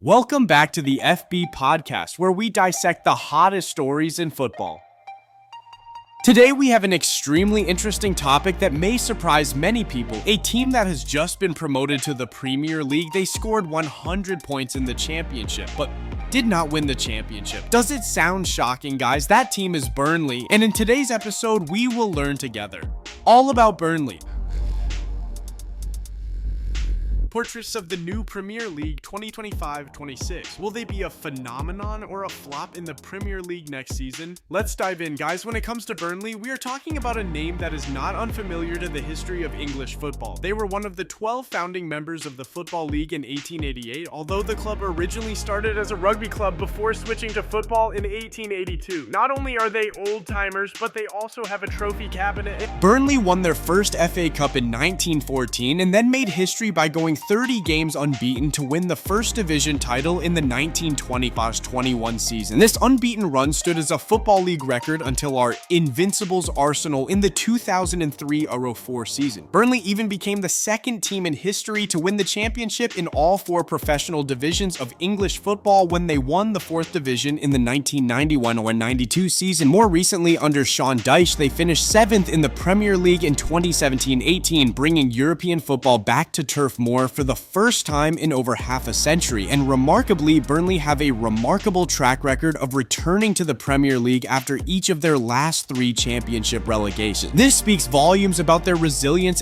Welcome back to the FB podcast, where we dissect the hottest stories in football. Today we have an extremely interesting topic that may surprise many people. A team that has just been promoted to the Premier League, they scored 100 points in the championship, but did not win the championship. Does it sound shocking, guys? That team is Burnley, and in today's episode, we will learn together all about Burnley. Portraits of the new Premier League 2025-26. Will they be a phenomenon or a flop in the Premier League next season? Let's dive in, guys. When it comes to Burnley, we are talking about a name that is not unfamiliar to the history of English football. They were one of the 12 founding members of the Football League in 1888, although the club originally started as a rugby club before switching to football in 1882. Not only are they old-timers, but they also have a trophy cabinet. Burnley won their first FA Cup in 1914 and then made history by going 30 games unbeaten to win the first division title in the 1920-21 season. This unbeaten run stood as a Football League record until our Invincibles Arsenal in the 2003-04 season. Burnley even became the second team in history to win the championship in all four professional divisions of English football when they won the fourth division in the 1991-92 season. More recently, under Sean Dyche, they finished 7th in the Premier League in 2017-18, bringing European football back to Turf Moor for the first time in over half a century, and remarkably, Burnley have a remarkable track record of returning to the Premier League after each of their last 3 championship relegations. This speaks volumes about their resilience.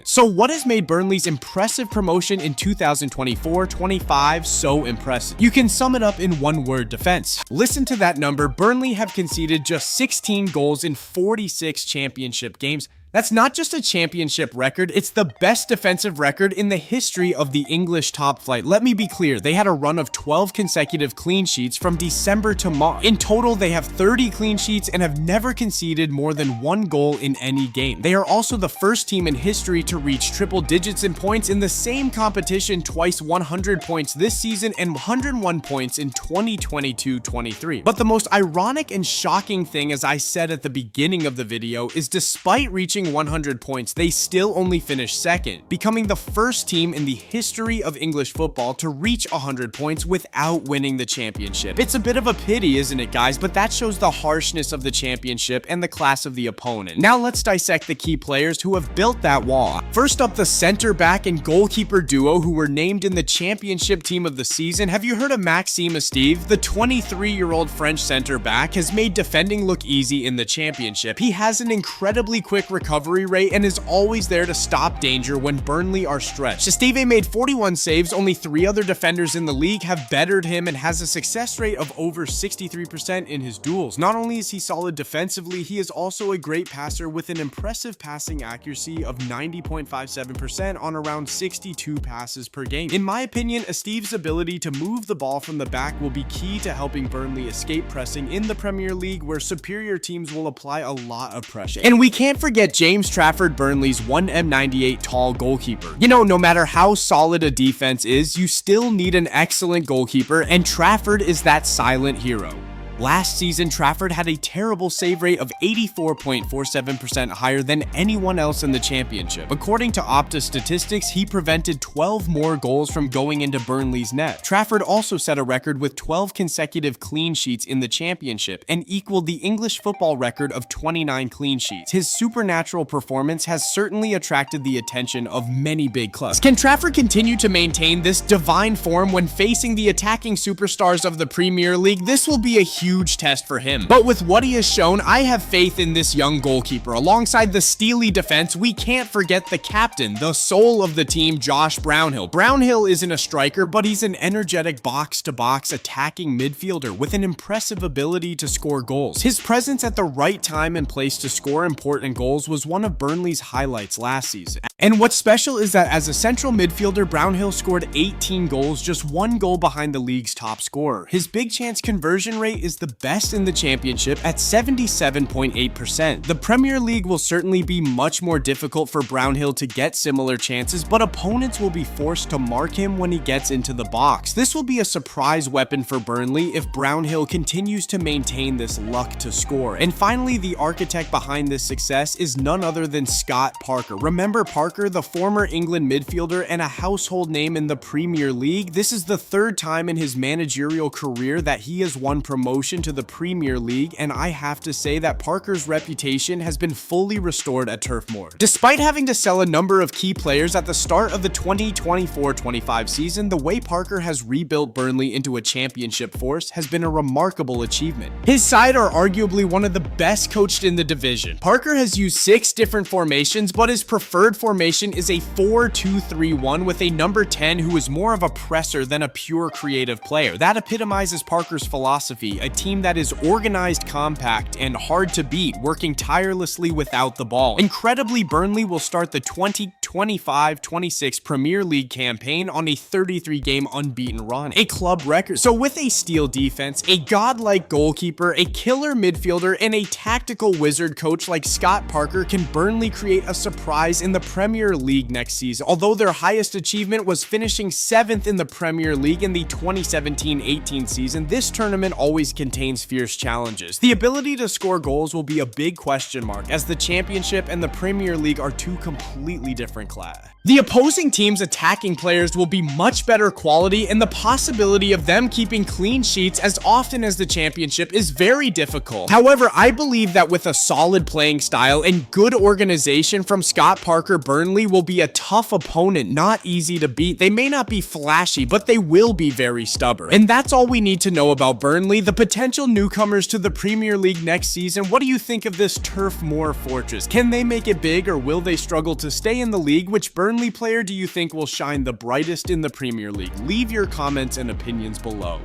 So what has made Burnley's impressive promotion in 2024-25 so impressive? You can sum it up in one word: defense. Listen to that number. Burnley have conceded just 16 goals in 46 championship games. That's not just a championship record, it's the best defensive record in the history of the English top flight. Let me be clear, they had a run of 12 consecutive clean sheets from December to March. In total, they have 30 clean sheets and have never conceded more than 1 goal in any game. They are also the first team in history to reach triple digits in points in the same competition twice, 100 points this season and 101 points in 2022-23. But the most ironic and shocking thing, as I said at the beginning of the video, is despite reaching 100 points, they still only finished second, becoming the first team in the history of English football to reach 100 points without winning the championship. It's a bit of a pity, isn't it, guys? But that shows the harshness of the championship and the class of the opponent. Now let's dissect the key players who have built that wall. First up, the center back and goalkeeper duo who were named in the championship team of the season. Have you heard of Maxime Esteve? The 23-year-old French center back has made defending look easy in the championship. He has an incredibly quick recovery rate and is always there to stop danger when Burnley are stretched. Esteve made 41 saves. Only 3 other defenders in the league have bettered him and has a success rate of over 63% in his duels. Not only is he solid defensively, he is also a great passer with an impressive passing accuracy of 90.57% on around 62 passes per game. In my opinion, Esteve's ability to move the ball from the back will be key to helping Burnley escape pressing in the Premier League, where superior teams will apply a lot of pressure. And we can't forget James Trafford, Burnley's 1m98 tall goalkeeper. You know, no matter how solid a defense is, you still need an excellent goalkeeper, and Trafford is that silent hero. Last season, Trafford had a terrible save rate of 84.47%, higher than anyone else in the championship. According to Opta statistics, he prevented 12 more goals from going into Burnley's net. Trafford also set a record with 12 consecutive clean sheets in the championship and equaled the English football record of 29 clean sheets. His supernatural performance has certainly attracted the attention of many big clubs. Can Trafford continue to maintain this divine form when facing the attacking superstars of the Premier League? This will be a huge test for him. But with what he has shown, I have faith in this young goalkeeper. Alongside the steely defense, we can't forget the captain, the soul of the team, Josh Brownhill. Brownhill isn't a striker, but he's an energetic box-to-box attacking midfielder with an impressive ability to score goals. His presence at the right time and place to score important goals was one of Burnley's highlights last season. And what's special is that as a central midfielder, Brownhill scored 18 goals, just 1 goal behind the league's top scorer. His big chance conversion rate is is the best in the championship at 77.8%. The Premier League will certainly be much more difficult for Brownhill to get similar chances, but opponents will be forced to mark him when he gets into the box. This will be a surprise weapon for Burnley if Brownhill continues to maintain this luck to score. And finally, the architect behind this success is none other than Scott Parker. Remember Parker, the former England midfielder and a household name in the Premier League? This is the third time in his managerial career that he has won promotion to the Premier League, and I have to say that Parker's reputation has been fully restored at Turf Moor. Despite having to sell a number of key players at the start of the 2024-25 season, the way Parker has rebuilt Burnley into a championship force has been a remarkable achievement. His side are arguably one of the best coached in the division. Parker has used 6 different formations, but his preferred formation is a 4-2-3-1 with a number 10 who is more of a presser than a pure creative player. That epitomizes Parker's philosophy, a team that is organized, compact, and hard to beat, working tirelessly without the ball. Incredibly, Burnley will start the 2025-26 Premier League campaign on a 33-game unbeaten run, a club record. So with a steel defense, a godlike goalkeeper, a killer midfielder, and a tactical wizard coach like Scott Parker, can Burnley create a surprise in the Premier League next season? Although their highest achievement was finishing 7th in the Premier League in the 2017-18 season, this tournament always contains fierce challenges. The ability to score goals will be a big question mark, as the Championship and the Premier League are two completely different class. The opposing team's attacking players will be much better quality, and the possibility of them keeping clean sheets as often as the Championship is very difficult. However, I believe that with a solid playing style and good organization from Scott Parker, Burnley will be a tough opponent, not easy to beat. They may not be flashy, but they will be very stubborn. And that's all we need to know about Burnley, the potential newcomers to the Premier League next season. What do you think of this Turf Moor fortress? Can they make it big, or will they struggle to stay in the league? Which Burnley player do you think will shine the brightest in the Premier League? Leave your comments and opinions below.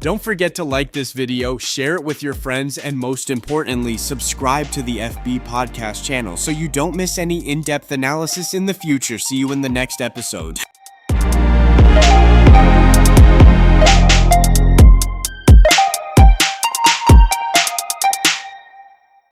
Don't forget to like this video, share it with your friends, and most importantly, subscribe to the FB podcast channel so you don't miss any in-depth analysis in the future. See you in the next episode.